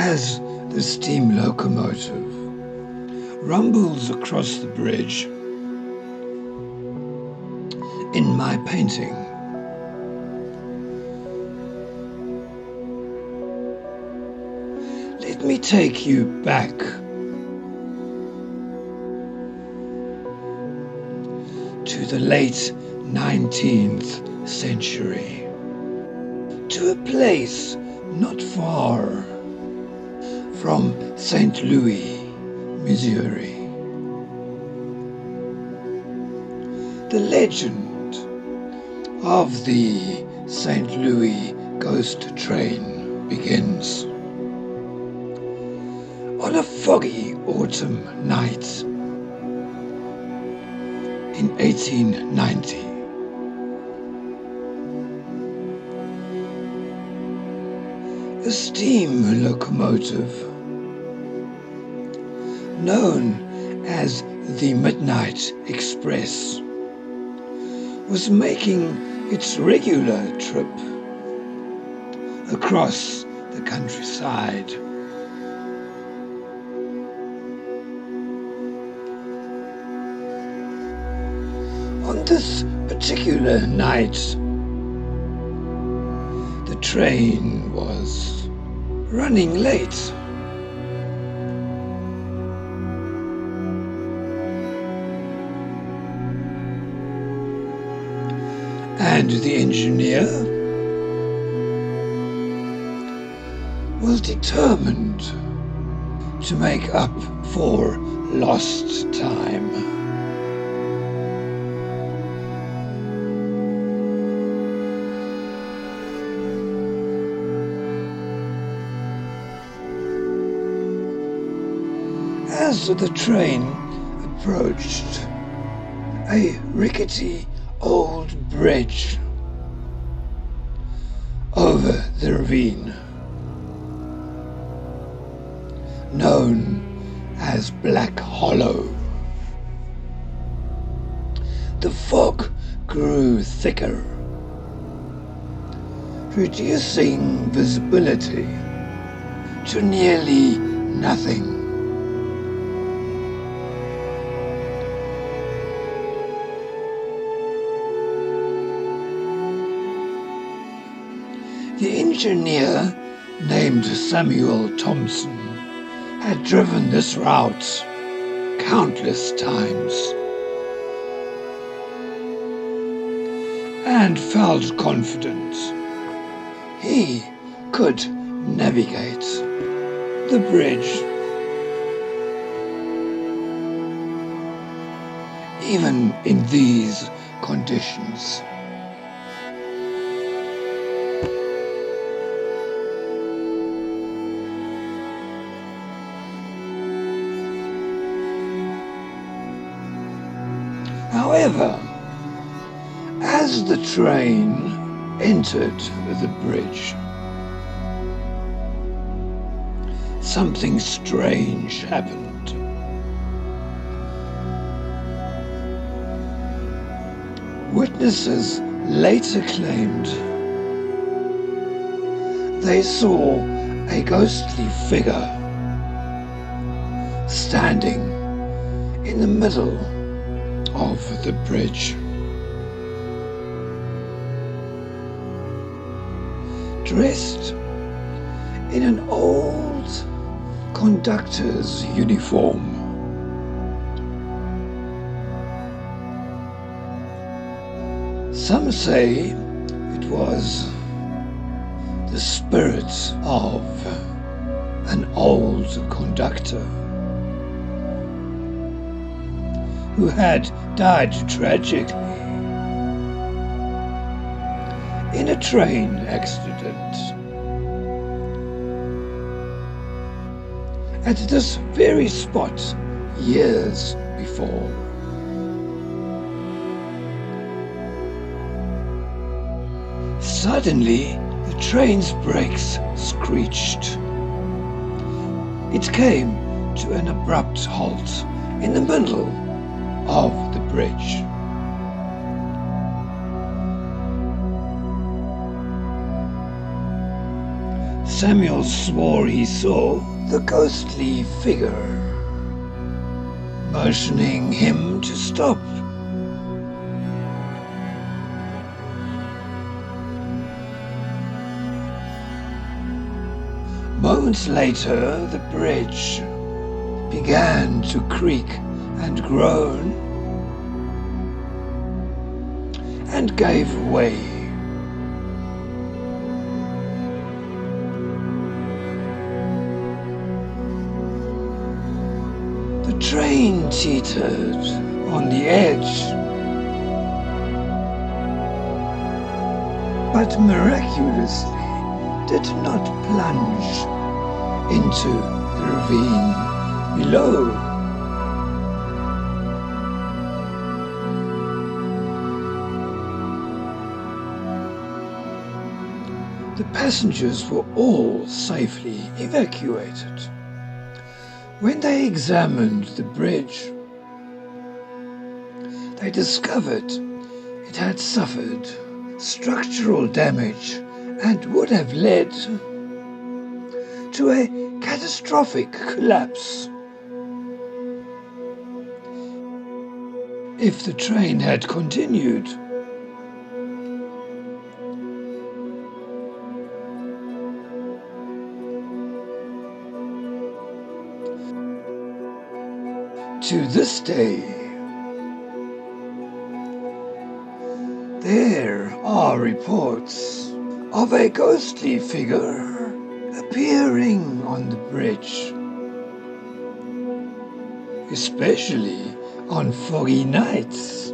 As the steam locomotive rumbles across the bridge, in my painting, let me take you back to the late 19th century, to a place not far from St. Louis, Missouri. The legend of the St. Louis ghost train begins. On a foggy autumn night in 1890, a steam locomotive known as the Midnight Express was making its regular trip across the countryside. On this particular night, the train was running late. And the engineer was determined to make up for lost time. As the train approached a rickety old bridge over the ravine known as Black Hollow, the fog grew thicker, reducing visibility to nearly nothing. The engineer, named Samuel Thompson, had driven this route countless times and felt confident he could navigate the bridge even in these conditions. However, as the train entered the bridge, something strange happened. Witnesses later claimed they saw a ghostly figure standing in the middle of the bridge, dressed in an old conductor's uniform. Some say it was the spirit of an old conductor who had died tragically in a train accident at this very spot years before. Suddenly, the train's brakes screeched. It came to an abrupt halt in the middle of the bridge. Samuel swore he saw the ghostly figure, motioning him to stop. Moments later, the bridge began to creak and groan and gave way. The train teetered on the edge, but miraculously did not plunge into the ravine below. The passengers were all safely evacuated. When they examined the bridge, they discovered it had suffered structural damage and would have led to a catastrophic collapse if the train had continued. To this day, there are reports of a ghostly figure appearing on the bridge, especially on foggy nights.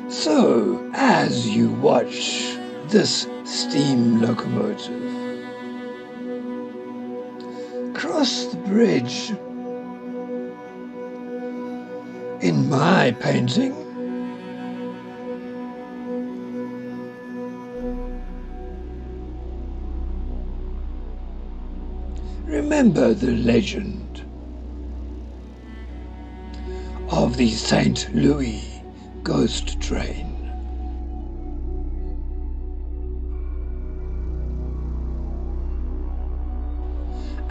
So, as you watch this steam locomotive cross the bridge in my painting, remember the legend of the St. Louis ghost train.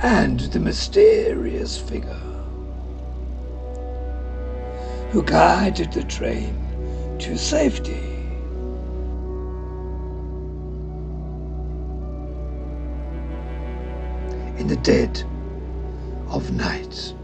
And the mysterious figure who guided the train to safety. In the dead of night.